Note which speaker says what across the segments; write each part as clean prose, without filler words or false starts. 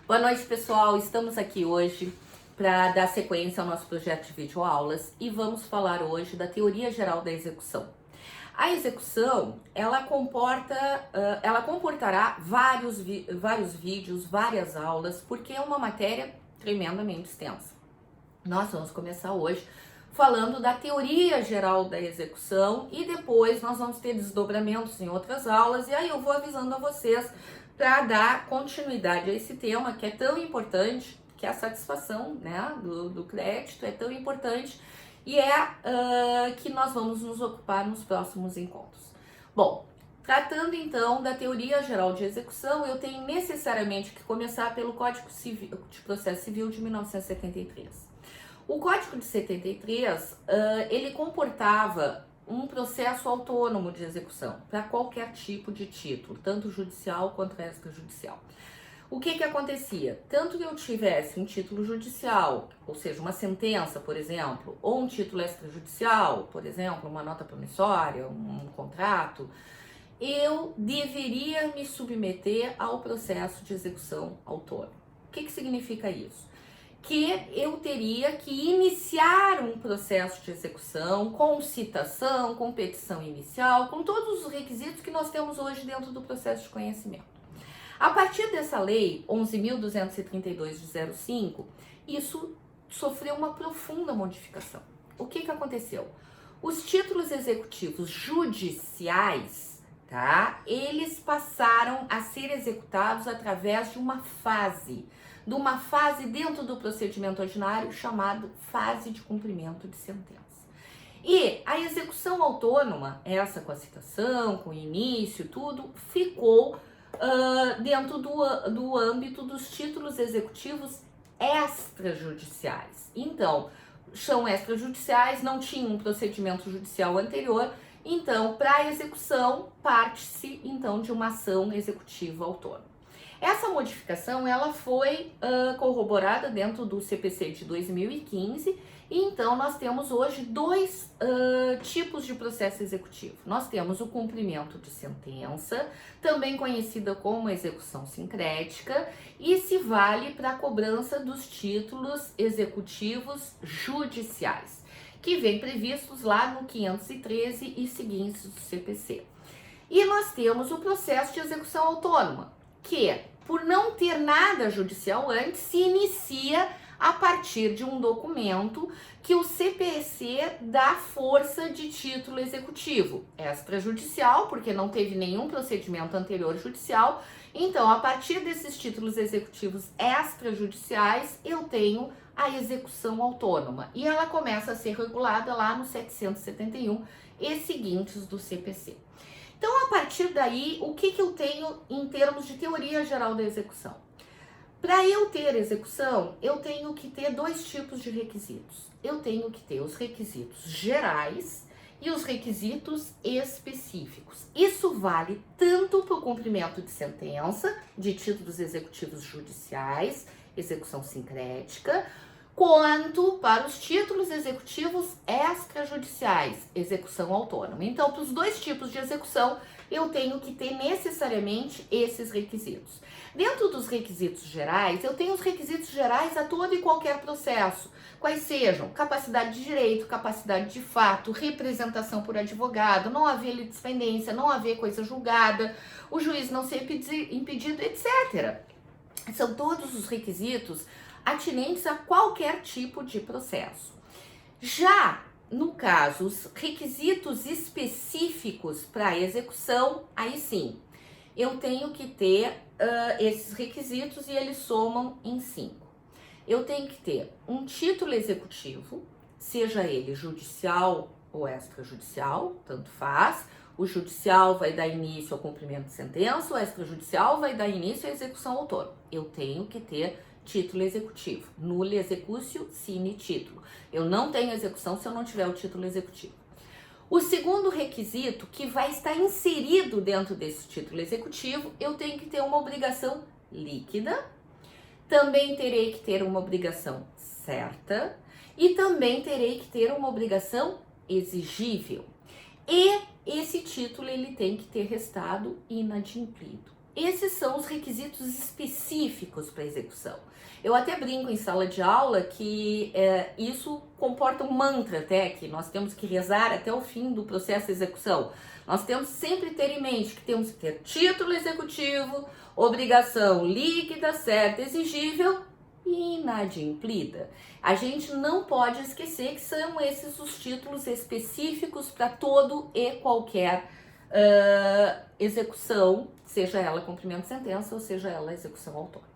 Speaker 1: Boa noite, pessoal. Estamos aqui hoje para dar sequência ao nosso projeto de videoaulas e vamos falar hoje da teoria geral da execução. A execução, ela comportará vários vídeos, várias aulas, porque é uma matéria tremendamente extensa. Nós vamos começar hoje falando da teoria geral da execução e depois nós vamos ter desdobramentos em outras aulas e aí eu vou avisando a vocês para dar continuidade a esse tema que é tão importante, que é a satisfação, né, do crédito é tão importante e que nós vamos nos ocupar nos próximos encontros. Bom, tratando então da teoria geral de execução, eu tenho necessariamente que começar pelo Código de Processo Civil de 1973. O Código de 73, ele comportava um processo autônomo de execução para qualquer tipo de título, tanto judicial quanto extrajudicial. O que acontecia? Tanto que eu tivesse um título judicial, ou seja, uma sentença, por exemplo, ou um título extrajudicial, por exemplo, uma nota promissória, um contrato, eu deveria me submeter ao processo de execução autônomo. O que significa isso? Que eu teria que iniciar um processo de execução com citação, com petição inicial, com todos os requisitos que nós temos hoje dentro do processo de conhecimento. A partir dessa lei 11.232 de 05, isso sofreu uma profunda modificação. O que aconteceu? Os títulos executivos judiciais, tá? Eles passaram a ser executados através de uma fase dentro do procedimento ordinário chamado fase de cumprimento de sentença. E a execução autônoma, essa com a citação, com o início, tudo, ficou dentro do âmbito dos títulos executivos extrajudiciais. Então, são extrajudiciais, não tinham um procedimento judicial anterior, então, para a execução, parte-se, então, de uma ação executiva autônoma. Essa modificação ela foi corroborada dentro do CPC de 2015 e então nós temos hoje dois tipos de processo executivo. Nós temos o cumprimento de sentença, também conhecida como execução sincrética, e se vale para a cobrança dos títulos executivos judiciais, que vem previstos lá no 513 e seguintes do CPC. E nós temos o processo de execução autônoma, que, por não ter nada judicial antes, se inicia a partir de um documento que o CPC dá força de título executivo extrajudicial, porque não teve nenhum procedimento anterior judicial. Então, a partir desses títulos executivos extrajudiciais, eu tenho a execução autônoma e ela começa a ser regulada lá no 771 e seguintes do CPC. Então, a partir daí, o que eu tenho em termos de teoria geral da execução? Para eu ter execução, eu tenho que ter dois tipos de requisitos. Eu tenho que ter os requisitos gerais e os requisitos específicos. Isso vale tanto para o cumprimento de sentença, de títulos executivos judiciais, execução sincrética, quanto para os títulos executivos extrajudiciais, execução autônoma. Então, para os dois tipos de execução, eu tenho que ter necessariamente esses requisitos. Dentro dos requisitos gerais, eu tenho os requisitos gerais a todo e qualquer processo, quais sejam capacidade de direito, capacidade de fato, representação por advogado, não haver litispendência, não haver coisa julgada, o juiz não ser impedido, etc. São todos os requisitos atinentes a qualquer tipo de processo. Já no caso, os requisitos específicos para a execução, aí sim, eu tenho que ter esses requisitos e eles somam em 5. Eu tenho que ter um título executivo, seja ele judicial ou extrajudicial, tanto faz. O judicial vai dar início ao cumprimento de sentença, o extrajudicial vai dar início à execução autônoma. Eu tenho que ter título executivo, nulle executio sine título. Eu não tenho execução se eu não tiver o título executivo. O segundo requisito, que vai estar inserido dentro desse título executivo, eu tenho que ter uma obrigação líquida, também terei que ter uma obrigação certa e também terei que ter uma obrigação exigível. E esse título ele tem que ter restado inadimplido. Esses são os requisitos específicos para execução. Eu até brinco em sala de aula que isso comporta um mantra até, que nós temos que rezar até o fim do processo de execução. Nós temos sempre ter em mente que temos que ter título executivo, obrigação líquida, certa, exigível e inadimplida. A gente não pode esquecer que são esses os títulos específicos para todo e qualquer execução, seja ela cumprimento de sentença ou seja ela execução autônoma.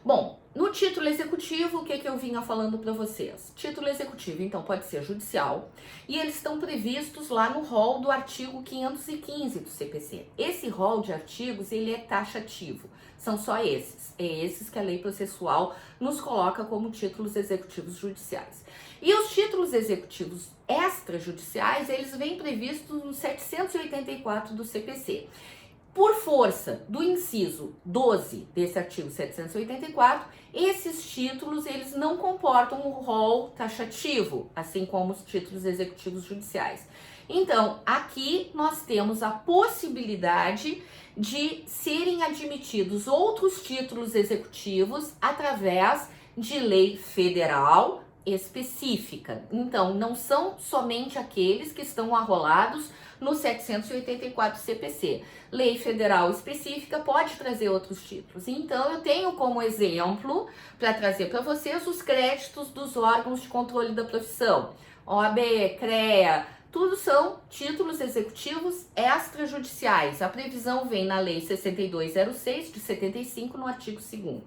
Speaker 1: Bom, no título executivo, o que eu vinha falando para vocês? Título executivo, então, pode ser judicial e eles estão previstos lá no rol do artigo 515 do CPC. Esse rol de artigos, ele é taxativo, são só esses. É esses que a lei processual nos coloca como títulos executivos judiciais. E os títulos executivos extrajudiciais, eles vêm previstos no 784 do CPC. Por força do inciso 12 desse artigo 784, esses títulos eles não comportam um rol taxativo, assim como os títulos executivos judiciais. Então, aqui nós temos a possibilidade de serem admitidos outros títulos executivos através de lei federal específica. Então, não são somente aqueles que estão arrolados no 784 CPC. Lei federal específica pode trazer outros títulos. Então, eu tenho como exemplo, para trazer para vocês, os créditos dos órgãos de controle da profissão. OAB, CREA, tudo são títulos executivos extrajudiciais. A previsão vem na Lei 6206 de 75, no artigo 2º.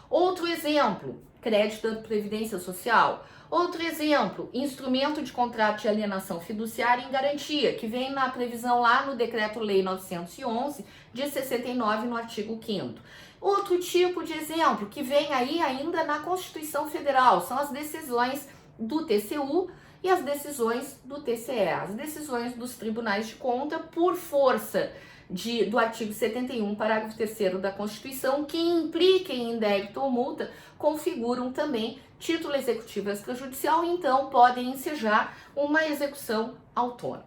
Speaker 1: Outro exemplo, crédito da Previdência Social. Outro exemplo, instrumento de contrato de alienação fiduciária em garantia, que vem na previsão lá no Decreto-Lei 911 de 69, no artigo 5º. Outro tipo de exemplo, que vem aí ainda na Constituição Federal, são as decisões do TCU e as decisões do TCE, as decisões dos tribunais de conta por força do artigo 71, parágrafo 3º da Constituição, que impliquem em débito ou multa, configuram também título executivo extrajudicial e então podem ensejar uma execução autônoma.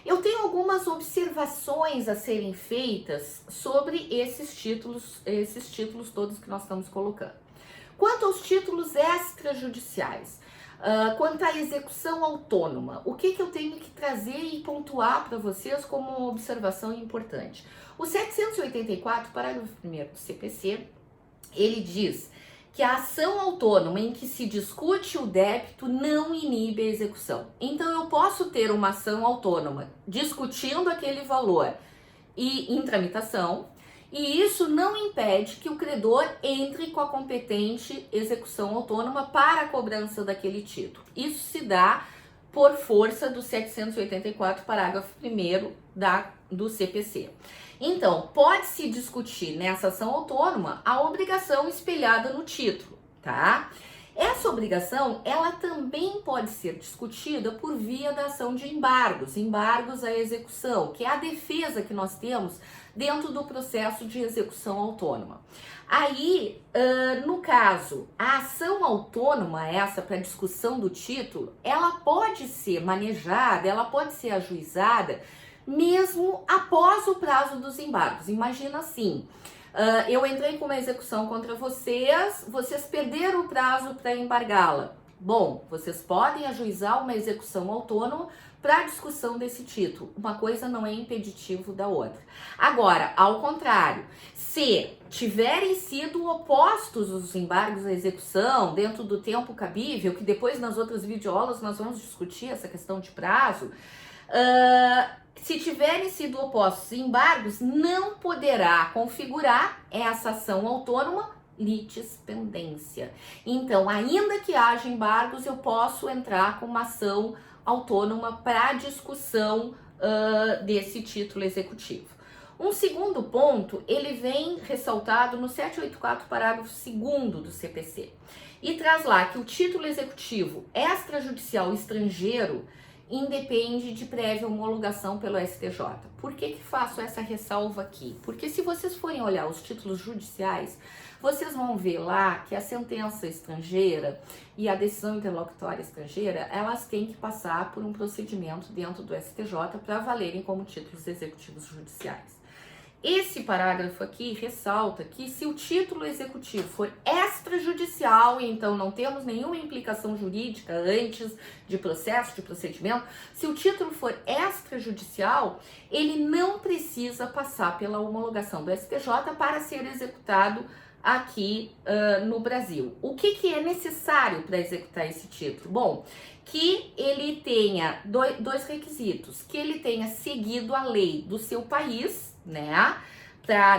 Speaker 1: Eu tenho algumas observações a serem feitas sobre esses títulos todos que nós estamos colocando. Quanto aos títulos extrajudiciais, quanto à execução autônoma, o que eu tenho que trazer e pontuar para vocês como uma observação importante? O 784, parágrafo 1º do CPC, ele diz que a ação autônoma em que se discute o débito não inibe a execução. Então, eu posso ter uma ação autônoma discutindo aquele valor e em tramitação, e isso não impede que o credor entre com a competente execução autônoma para a cobrança daquele título. Isso se dá por força do 784, parágrafo 1º do CPC. Então, pode-se discutir nessa ação autônoma a obrigação espelhada no título, tá? Essa obrigação, ela também pode ser discutida por via da ação de embargos à execução, que é a defesa que nós temos dentro do processo de execução autônoma. Aí, no caso, a ação autônoma, essa para discussão do título, ela pode ser manejada, ela pode ser ajuizada mesmo após o prazo dos embargos. Imagina assim, eu entrei com uma execução contra vocês perderam o prazo para embargá-la. Bom, vocês podem ajuizar uma execução autônoma para discussão desse título. Uma coisa não é impeditivo da outra. Agora, ao contrário, se tiverem sido opostos os embargos à execução dentro do tempo cabível, que depois nas outras videoaulas nós vamos discutir essa questão de prazo, se tiverem sido opostos embargos, não poderá configurar essa ação autônoma litispendência. Então, ainda que haja embargos, eu posso entrar com uma ação autônoma para discussão desse título executivo. Um segundo ponto, ele vem ressaltado no 784, parágrafo 2º do CPC, e traz lá que o título executivo extrajudicial estrangeiro independe de prévia homologação pelo STJ. Por que faço essa ressalva aqui? Porque se vocês forem olhar os títulos judiciais, vocês vão ver lá que a sentença estrangeira e a decisão interlocutória estrangeira, elas têm que passar por um procedimento dentro do STJ para valerem como títulos executivos judiciais. Esse parágrafo aqui ressalta que se o título executivo for extrajudicial, então não temos nenhuma implicação jurídica antes de processo, de procedimento, se o título for extrajudicial, ele não precisa passar pela homologação do STJ para ser executado aqui no Brasil. O que é necessário para executar esse título? Bom, que ele tenha dois requisitos, que ele tenha seguido a lei do seu país, né,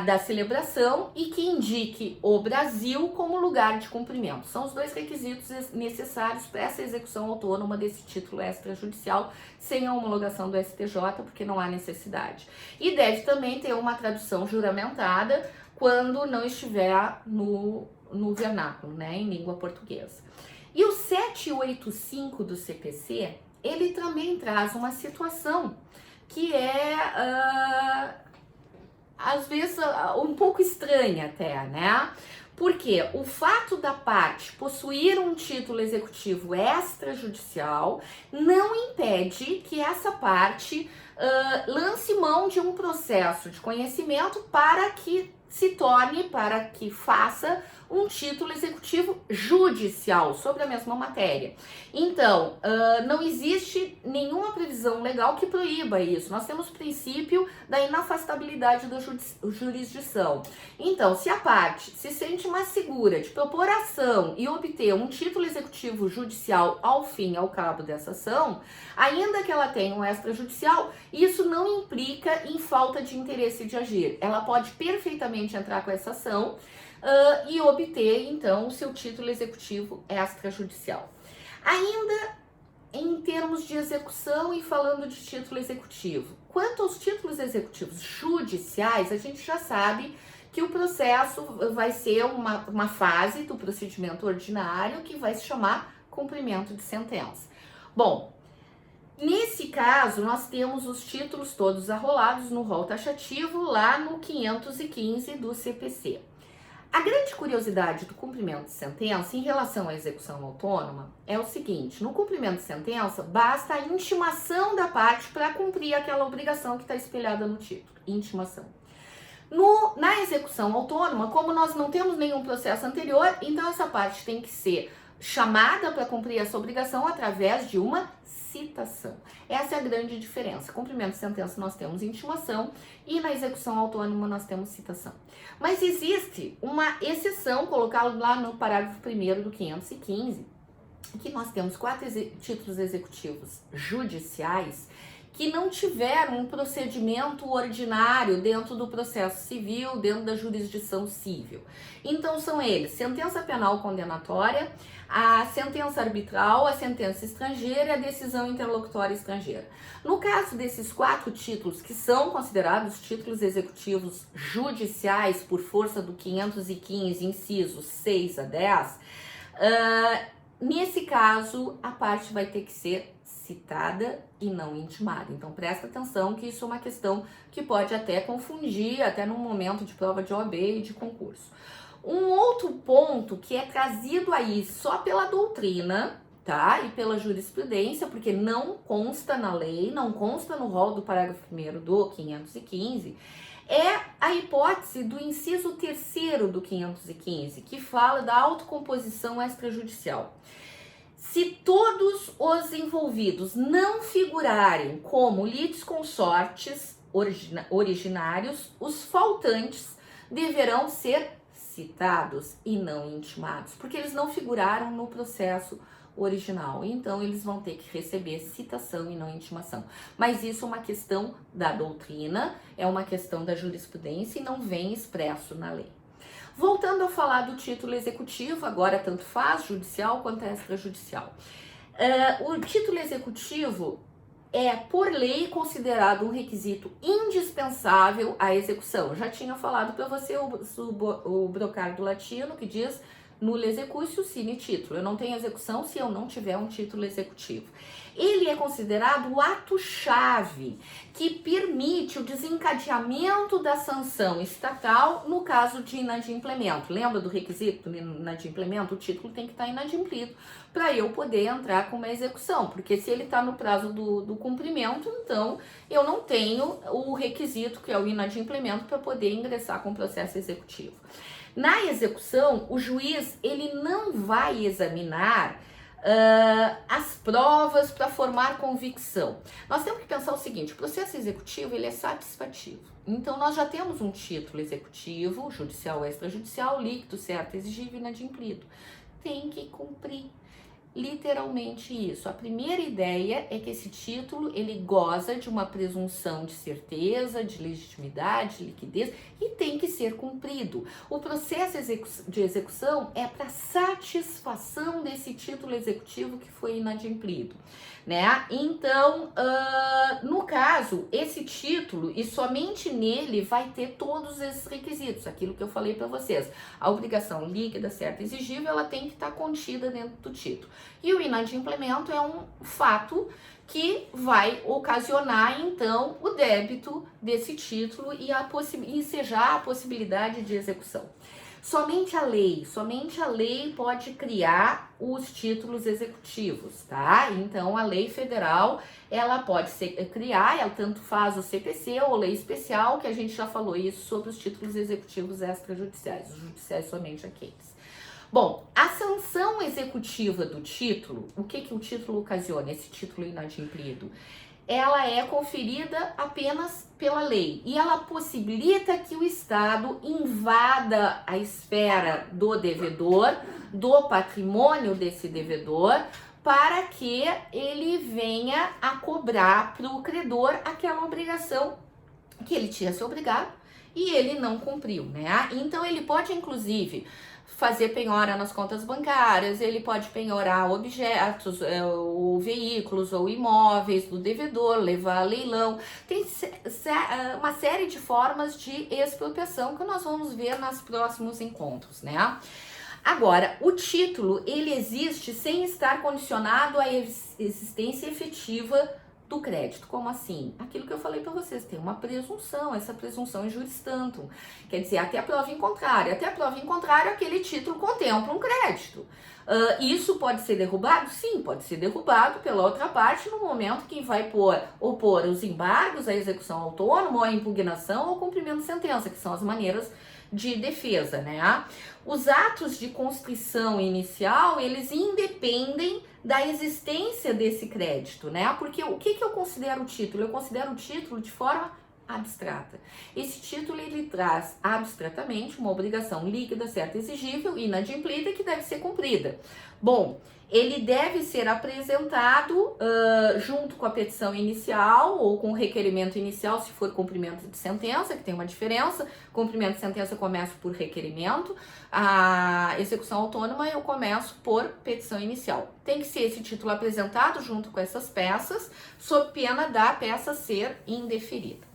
Speaker 1: da celebração, e que indique o Brasil como lugar de cumprimento. São os dois requisitos necessários para essa execução autônoma desse título extrajudicial, sem a homologação do STJ, porque não há necessidade. E deve também ter uma tradução juramentada quando não estiver no vernáculo, né, em língua portuguesa. E o 785 do CPC, ele também traz uma situação que é, às vezes, um pouco estranha até, né? Porque o fato da parte possuir um título executivo extrajudicial não impede que essa parte lance mão de um processo de conhecimento para que se torne, para que faça um título executivo judicial sobre a mesma matéria. Então, não existe nenhuma previsão legal que proíba isso. Nós temos o princípio da inafastabilidade da jurisdição. Então, se a parte se sente mais segura de propor ação e obter um título executivo judicial ao fim e ao cabo dessa ação, ainda que ela tenha um extrajudicial, isso não implica em falta de interesse de agir. Ela pode perfeitamente entrar com essa ação e obter, então, o seu título executivo extrajudicial. Ainda em termos de execução e falando de título executivo, quanto aos títulos executivos judiciais, a gente já sabe que o processo vai ser uma fase do procedimento ordinário que vai se chamar cumprimento de sentença. Bom, nesse caso, nós temos os títulos todos arrolados no rol taxativo lá no 515 do CPC. A grande curiosidade do cumprimento de sentença em relação à execução autônoma é o seguinte: no cumprimento de sentença, basta a intimação da parte para cumprir aquela obrigação que está espelhada no título, intimação. Na execução autônoma, como nós não temos nenhum processo anterior, então essa parte tem que ser chamada para cumprir essa obrigação através de uma citação. Essa é a grande diferença. Cumprimento de sentença nós temos intimação e na execução autônoma nós temos citação. Mas existe uma exceção colocada lá no parágrafo 1º do 515, que nós temos 4 títulos executivos judiciais que não tiveram um procedimento ordinário dentro do processo civil, dentro da jurisdição civil. Então são eles: sentença penal condenatória, a sentença arbitral, a sentença estrangeira e a decisão interlocutória estrangeira. No caso desses 4 títulos, que são considerados títulos executivos judiciais por força do 515, incisos 6 a 10, nesse caso a parte vai ter que ser citada e não intimada. Então presta atenção que isso é uma questão que pode até confundir, até no momento de prova de OAB e de concurso. Um outro ponto que é trazido aí só pela doutrina, tá? E pela jurisprudência, porque não consta na lei, não consta no rol do parágrafo 1º do 515, é a hipótese do inciso 3º do 515, que fala da autocomposição extrajudicial. Se todos os envolvidos não figurarem como litisconsortes originários, os faltantes deverão ser citados e não intimados, porque eles não figuraram no processo original. Então, eles vão ter que receber citação e não intimação. Mas isso é uma questão da doutrina, é uma questão da jurisprudência e não vem expresso na lei. Voltando a falar do título executivo, agora tanto faz judicial quanto extrajudicial. O título executivo é, por lei, considerado um requisito indispensável à execução. Eu já tinha falado para você o brocardo latino, que diz nulo executio sine título. Eu não tenho execução se eu não tiver um título executivo. Ele é considerado o ato-chave que permite o desencadeamento da sanção estatal no caso de inadimplemento. Lembra do requisito do inadimplemento? O título tem que estar inadimplido para eu poder entrar com uma execução, porque se ele está no prazo do cumprimento, então eu não tenho o requisito, que é o inadimplemento, para poder ingressar com o processo executivo. Na execução, o juiz ele não vai examinar as provas para formar convicção. Nós temos que pensar o seguinte: o processo executivo ele é satisfativo. Então nós já temos um título executivo, judicial ou extrajudicial, líquido, certo, exigível e inadimplido. Tem que cumprir. Literalmente isso. A primeira ideia é que esse título ele goza de uma presunção de certeza, de legitimidade, de liquidez e tem que ser cumprido. O processo de execução é para satisfação desse título executivo que foi inadimplido, né? Então, no caso, esse título e somente nele vai ter todos esses requisitos, aquilo que eu falei para vocês. A obrigação líquida, certa e exigível, ela tem que estar contida dentro do título. E o inadimplemento é um fato que vai ocasionar, então, o débito desse título e ensejar a possibilidade de execução. Somente a lei pode criar os títulos executivos, tá? Então, a lei federal, ela pode criar, ela tanto faz o CPC ou lei especial, que a gente já falou isso sobre os títulos executivos extrajudiciais, os judiciais somente aqueles. Bom, a sanção executiva do título, o que o título ocasiona, esse título inadimplido? Ela é conferida apenas pela lei e ela possibilita que o Estado invada a esfera do devedor, do patrimônio desse devedor, para que ele venha a cobrar para o credor aquela obrigação que ele tinha se obrigado e ele não cumpriu, né? Então ele pode, inclusive, fazer penhora nas contas bancárias, ele pode penhorar objetos, ou veículos ou imóveis do devedor, levar a leilão. Tem uma série de formas de expropriação que nós vamos ver nos próximos encontros, né? Agora, o título, ele existe sem estar condicionado à existência efetiva do crédito. Como assim? Aquilo que eu falei para vocês, tem uma presunção, essa presunção é juris tantum, quer dizer, até a prova em contrário. Até a prova em contrário, aquele título contempla um crédito. Isso pode ser derrubado? Sim, pode ser derrubado pela outra parte no momento que vai opor os embargos, a execução autônoma, ou a impugnação ou cumprimento de sentença, que são as maneiras de defesa, né? Os atos de constrição inicial, eles independem da existência desse crédito, né? Porque o que eu considero o título? Eu considero o título de forma abstrata. Esse título, ele traz abstratamente uma obrigação líquida, certa, exigível, inadimplida, que deve ser cumprida. Bom, ele deve ser apresentado junto com a petição inicial ou com o requerimento inicial, se for cumprimento de sentença, que tem uma diferença. Cumprimento de sentença eu começo por requerimento, a execução autônoma eu começo por petição inicial. Tem que ser esse título apresentado junto com essas peças, sob pena da peça ser indeferida.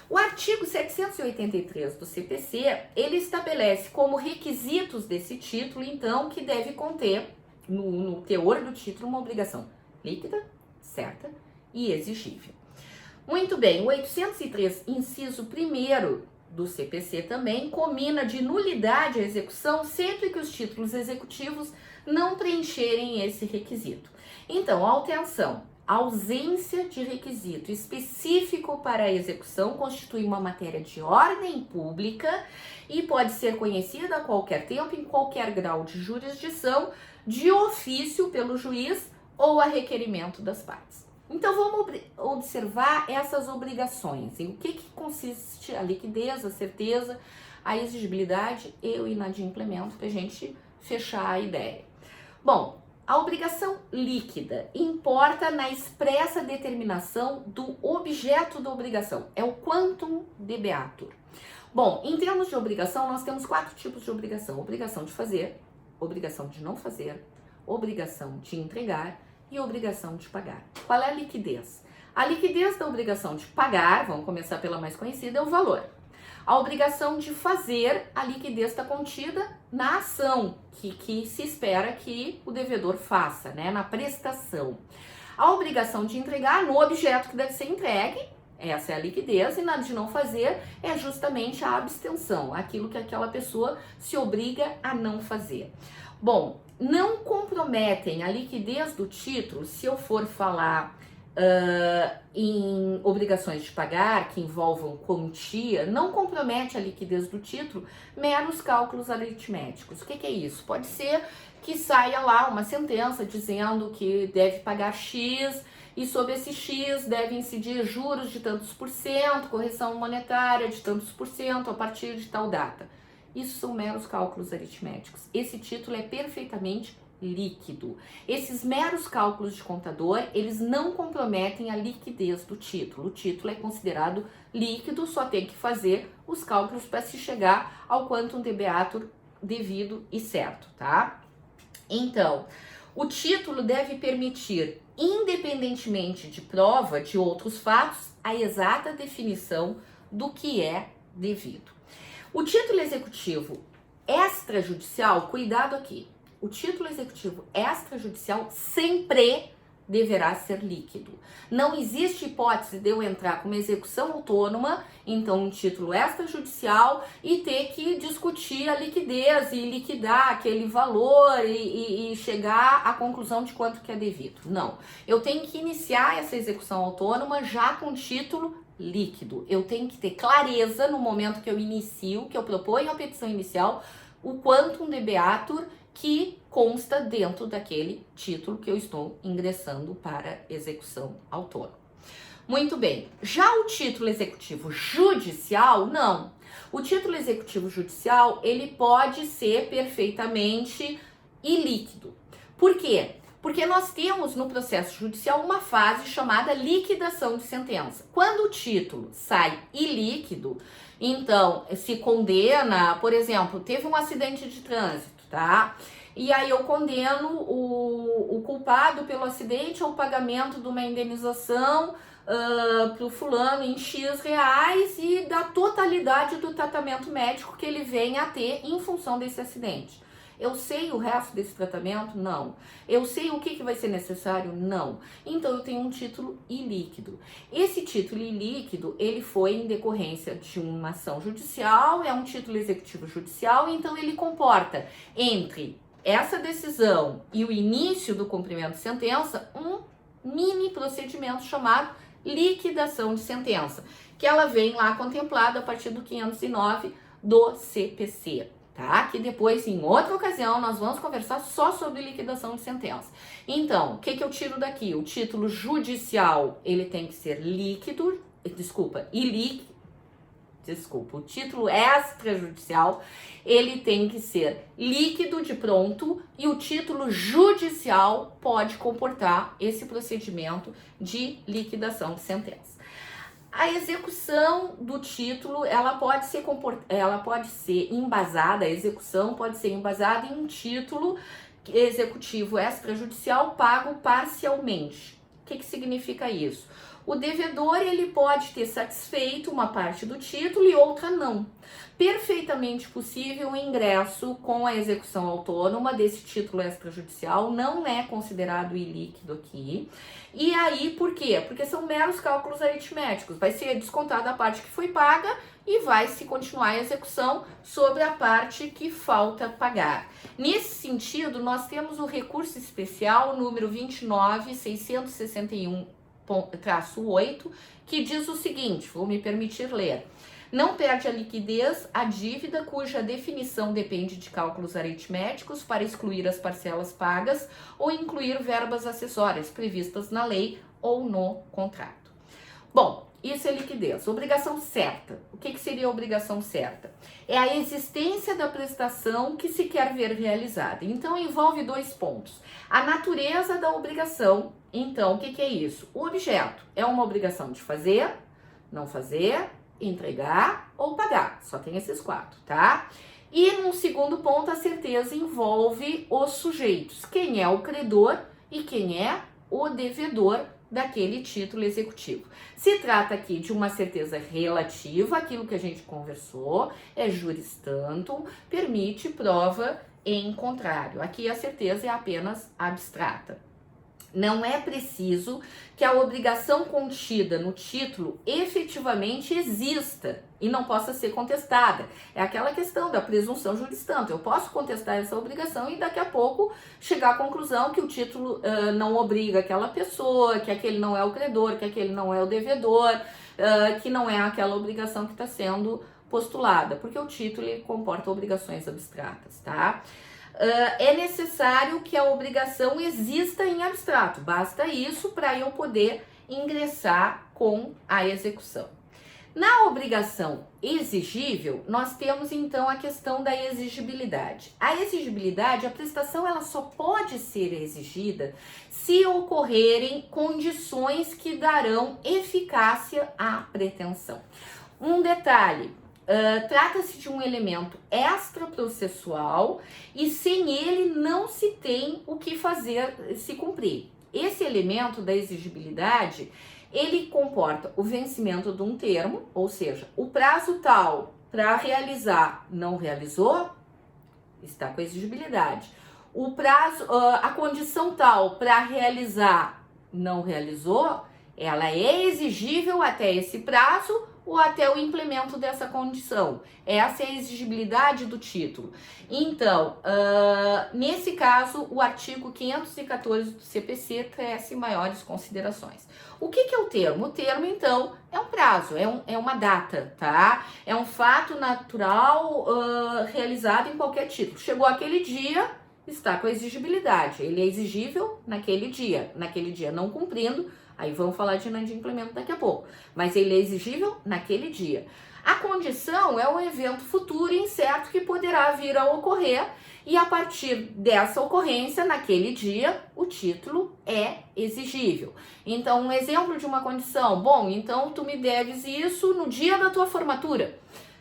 Speaker 1: O artigo 783 do CPC, ele estabelece como requisitos desse título, então, que deve conter, no teor do título, uma obrigação líquida, certa e exigível. Muito bem, o 803, inciso 1º do CPC também, comina de nulidade a execução sempre que os títulos executivos não preencherem esse requisito. Então, atenção, a ausência de requisito específico para a execução constitui uma matéria de ordem pública e pode ser conhecida a qualquer tempo, em qualquer grau de jurisdição, de ofício pelo juiz ou a requerimento das partes. Então vamos observar essas obrigações. Em o que consiste a liquidez, a certeza, a exigibilidade e o inadimplemento, para a gente fechar a ideia. Bom, a obrigação líquida importa na expressa determinação do objeto da obrigação. É o quantum debeatur. Bom, em termos de obrigação, nós temos 4 tipos de obrigação. Obrigação de fazer, obrigação de não fazer, obrigação de entregar e obrigação de pagar. Qual é a liquidez? A liquidez da obrigação de pagar, vamos começar pela mais conhecida, é o valor. A obrigação de fazer, a liquidez está contida na ação que se espera que o devedor faça, né? Na prestação. A obrigação de entregar no objeto que deve ser entregue, essa é a liquidez, e na de não fazer é justamente a abstenção, aquilo que aquela pessoa se obriga a não fazer. Bom, não comprometem a liquidez do título, se eu for falar em obrigações de pagar que envolvam quantia, não compromete a liquidez do título meros cálculos aritméticos. O que é isso? Pode ser que saia lá uma sentença dizendo que deve pagar X e sobre esse X deve incidir juros de tantos por cento, correção monetária de tantos por cento a partir de tal data. Isso são meros cálculos aritméticos. Esse título é perfeitamente líquido. Esses meros cálculos de contador, eles não comprometem a liquidez do título. O título é considerado líquido, só tem que fazer os cálculos para se chegar ao quantum debeatur devido e certo, tá? Então, o título deve permitir, independentemente de prova de outros fatos, a exata definição do que é devido. O título executivo extrajudicial, cuidado aqui, o título executivo extrajudicial sempre deverá ser líquido. Não existe hipótese de eu entrar com uma execução autônoma, então um título extrajudicial, e ter que discutir a liquidez e liquidar aquele valor e chegar à conclusão de quanto que é devido. Não. Eu tenho que iniciar essa execução autônoma já com título líquido. Eu tenho que ter clareza no momento que eu inicio, que eu proponho a petição inicial, o quantum debeatur que consta dentro daquele título que eu estou ingressando para execução autônoma. Muito bem, já o título executivo judicial, não. O título executivo judicial, ele pode ser perfeitamente ilíquido. Por quê? Porque nós temos no processo judicial uma fase chamada liquidação de sentença. Quando o título sai ilíquido, então se condena, por exemplo, teve um acidente de trânsito, tá? E aí eu condeno o culpado pelo acidente ao pagamento de uma indenização para o fulano em X reais e da totalidade do tratamento médico que ele venha a ter em função desse acidente. Eu sei o resto desse tratamento? Não. Eu sei o que vai ser necessário? Não. Então eu tenho um título ilíquido. Esse título ilíquido, ele foi em decorrência de uma ação judicial, é um título executivo judicial, então ele comporta entre essa decisão e o início do cumprimento de sentença um mini procedimento chamado liquidação de sentença, que ela vem lá contemplada a partir do 509 do CPC. Tá? Que depois, em outra ocasião, nós vamos conversar só sobre liquidação de sentença. Então, o que eu tiro daqui? O título judicial, ele tem que ser líquido, o título extrajudicial, ele tem que ser líquido de pronto e o título judicial pode comportar esse procedimento de liquidação de sentença. A execução do título, ela pode ser embasada, a execução pode ser embasada em um título executivo extrajudicial pago parcialmente. O que significa isso? O devedor, ele pode ter satisfeito uma parte do título e outra não. Perfeitamente possível o ingresso com a execução autônoma desse título extrajudicial, não é considerado ilíquido aqui. E aí, por quê? Porque são meros cálculos aritméticos. Vai ser descontada a parte que foi paga e vai se continuar a execução sobre a parte que falta pagar. Nesse sentido, nós temos o recurso especial número 29.661-8, que diz o seguinte, vou me permitir ler. Não perde a liquidez a dívida cuja definição depende de cálculos aritméticos para excluir as parcelas pagas ou incluir verbas acessórias previstas na lei ou no contrato. Bom, isso é liquidez. Obrigação certa. O que seria a obrigação certa? É a existência da prestação que se quer ver realizada. Então, envolve dois pontos. A natureza da obrigação. Então, o que é isso? O objeto é uma obrigação de fazer, não fazer, entregar ou pagar. Só tem esses quatro, tá? E num segundo ponto, a certeza envolve os sujeitos. Quem é o credor e quem é o devedor daquele título executivo. Se trata aqui de uma certeza relativa, aquilo que a gente conversou, é juris tantum, permite prova em contrário. Aqui a certeza é apenas abstrata. Não é preciso que a obrigação contida no título efetivamente exista e não possa ser contestada. É aquela questão da presunção juris tantum. Eu posso contestar essa obrigação e daqui a pouco chegar à conclusão que o título não obriga aquela pessoa, que aquele não é o credor, que aquele não é o devedor, que não é aquela obrigação que está sendo postulada, porque o título ele comporta obrigações abstratas, tá? É necessário que a obrigação exista em abstrato, basta isso para eu poder ingressar com a execução. Na obrigação exigível, nós temos então a questão da exigibilidade. A exigibilidade, a prestação, ela só pode ser exigida se ocorrerem condições que darão eficácia à pretensão. Um detalhe. Trata-se de um elemento extraprocessual e sem ele não se tem o que fazer se cumprir. Esse elemento da exigibilidade, ele comporta o vencimento de um termo, ou seja, o prazo tal para realizar não realizou, está com exigibilidade. O prazo, a condição tal para realizar não realizou, ela é exigível até esse prazo ou até o implemento dessa condição. Essa é a exigibilidade do título. Então, nesse caso, o artigo 514 do CPC tece maiores considerações. O que é o termo? O termo, então, é um prazo, é uma data, tá? É um fato natural realizado em qualquer título. Chegou aquele dia, está com a exigibilidade. Ele é exigível naquele dia não cumprindo. Aí vamos falar de inadimplemento daqui a pouco. Mas ele é exigível naquele dia. A condição é um evento futuro e incerto que poderá vir a ocorrer e a partir dessa ocorrência, naquele dia, o título é exigível. Então, um exemplo de uma condição, bom, então tu me deves isso no dia da tua formatura,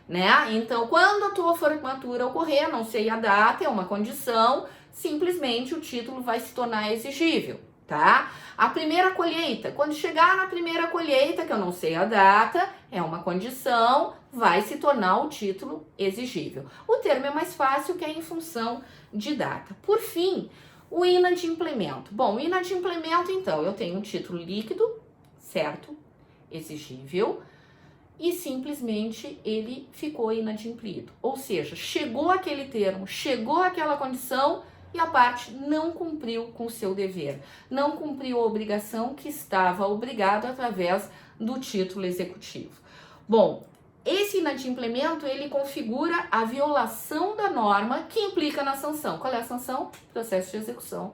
Speaker 1: né? Então, quando a tua formatura ocorrer, não sei a data, é uma condição, simplesmente o título vai se tornar exigível. Tá? A primeira colheita, quando chegar na primeira colheita, que eu não sei a data, é uma condição, vai se tornar o título exigível. O termo é mais fácil que é em função de data. Por fim, o inadimplemento. Bom, o inadimplemento, então, eu tenho um título líquido, certo? Exigível, e simplesmente ele ficou inadimplido. Ou seja, chegou aquele termo, chegou aquela condição, e a parte não cumpriu com o seu dever, não cumpriu a obrigação que estava obrigado através do título executivo. Bom, esse inadimplemento, ele configura a violação da norma que implica na sanção. Qual é a sanção? Processo de execução,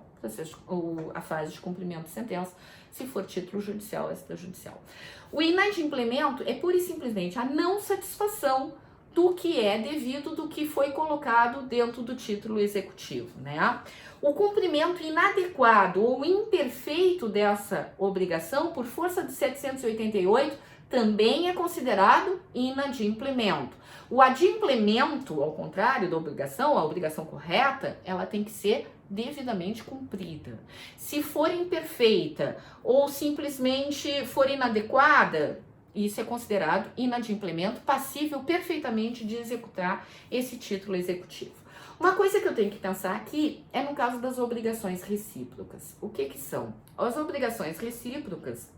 Speaker 1: a fase de cumprimento de sentença, se for título judicial, extrajudicial. O inadimplemento é pura e simplesmente a não satisfação do que é devido, do que foi colocado dentro do título executivo, né? O cumprimento inadequado ou imperfeito dessa obrigação, por força de 788, também é considerado inadimplemento. O adimplemento, ao contrário da obrigação, a obrigação correta, ela tem que ser devidamente cumprida. Se for imperfeita ou simplesmente for inadequada, isso é considerado inadimplemento, passível perfeitamente de executar esse título executivo. Uma coisa que eu tenho que pensar aqui é no caso das obrigações recíprocas. O que são? As obrigações recíprocas,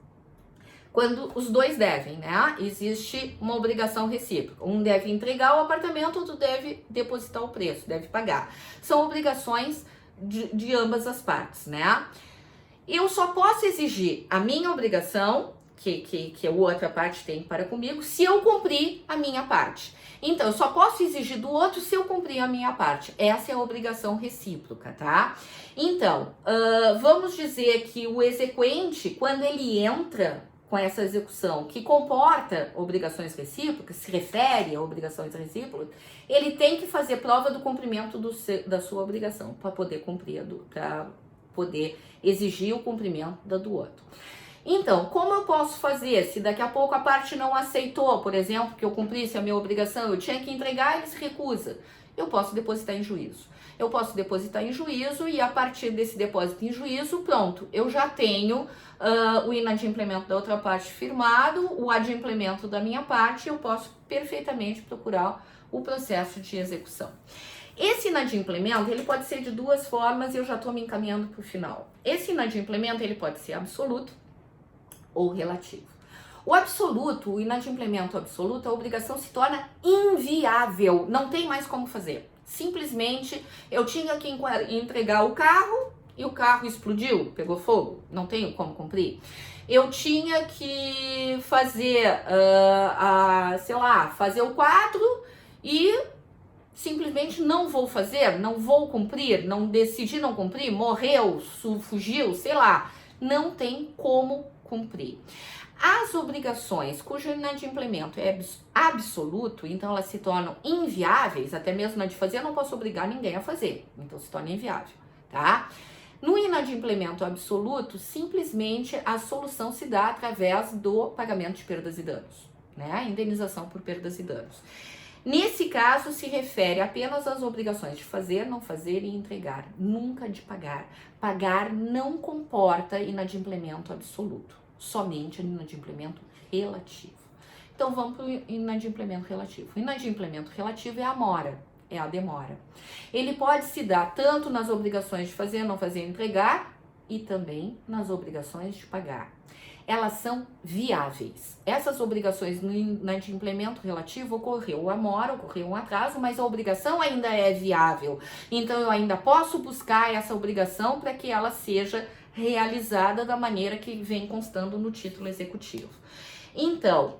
Speaker 1: quando os dois devem, né? Existe uma obrigação recíproca. Um deve entregar o apartamento, outro deve depositar o preço, deve pagar. São obrigações de ambas as partes, né? Eu só posso exigir a minha obrigação que a outra parte tem para comigo, se eu cumprir a minha parte. Então, eu só posso exigir do outro se eu cumprir a minha parte. Essa é a obrigação recíproca, tá? Então, vamos dizer que o exequente, quando ele entra com essa execução que comporta obrigações recíprocas, se refere a obrigações recíprocas, ele tem que fazer prova do cumprimento da sua obrigação para poder cumprir, para poder exigir o cumprimento da do outro. Então, como eu posso fazer se daqui a pouco a parte não aceitou, por exemplo, que eu cumprisse a minha obrigação, eu tinha que entregar e ele se recusa? Eu posso depositar em juízo. eu posso depositar em juízo e a partir desse depósito em juízo, pronto, eu já tenho o inadimplemento da outra parte firmado, o adimplemento da minha parte, eu posso perfeitamente procurar o processo de execução. Esse inadimplemento, ele pode ser de duas formas e eu já estou me encaminhando para o final. Esse inadimplemento, ele pode ser absoluto ou relativo. O absoluto, o inadimplemento absoluto, a obrigação se torna inviável, não tem mais como fazer. Simplesmente, eu tinha que entregar o carro e o carro explodiu, pegou fogo, não tenho como cumprir. Eu tinha que fazer, fazer o quadro e simplesmente não vou fazer, não vou cumprir, não decidi não cumprir, morreu, fugiu, sei lá, não tem como cumprir. As obrigações cujo inadimplemento é absoluto, então elas se tornam inviáveis, até mesmo na de fazer, eu não posso obrigar ninguém a fazer, então se torna inviável, tá? No inadimplemento absoluto, simplesmente a solução se dá através do pagamento de perdas e danos, né? A indenização por perdas e danos. Nesse caso, se refere apenas às obrigações de fazer, não fazer e entregar, nunca de pagar. Pagar não comporta inadimplemento absoluto, somente inadimplemento relativo. Então vamos para o inadimplemento relativo. O inadimplemento relativo é a mora, é a demora. Ele pode se dar tanto nas obrigações de fazer, não fazer e entregar e também nas obrigações de pagar. Elas são viáveis. Essas obrigações no inadimplemento relativo ocorreu a mora, ocorreu um atraso, mas a obrigação ainda é viável. Então eu ainda posso buscar essa obrigação para que ela seja realizada da maneira que vem constando no título executivo. Então,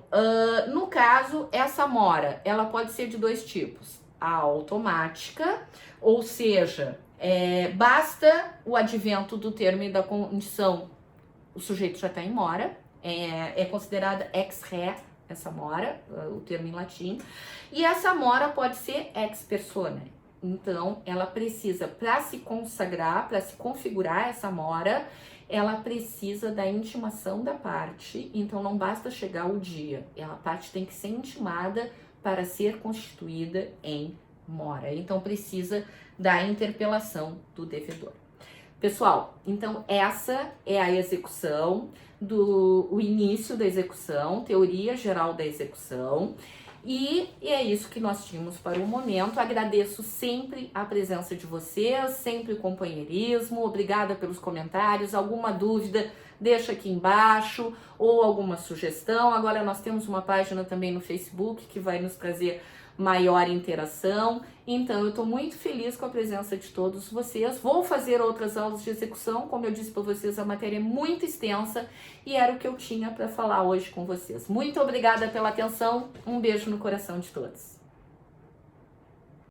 Speaker 1: no caso, essa mora, ela pode ser de dois tipos. A automática, ou seja, basta o advento do termo e da condição, o sujeito já está em mora, é considerada ex re, essa mora, o termo em latim, e essa mora pode ser ex persona. Então, ela precisa, para se consagrar, para se configurar essa mora, ela precisa da intimação da parte, então não basta chegar o dia, a parte tem que ser intimada para ser constituída em mora, então precisa da interpelação do devedor. Pessoal, então essa é a execução, o início da execução, teoria geral da execução, e é isso que nós tínhamos para o momento. Agradeço sempre a presença de vocês, sempre o companheirismo, obrigada pelos comentários, alguma dúvida deixa aqui embaixo, ou alguma sugestão. Agora nós temos uma página também no Facebook que vai nos trazer maior interação, então eu estou muito feliz com a presença de todos vocês. Vou fazer outras aulas de execução, como eu disse para vocês, a matéria é muito extensa e era o que eu tinha para falar hoje com vocês. Muito obrigada pela atenção, um beijo no coração de todos.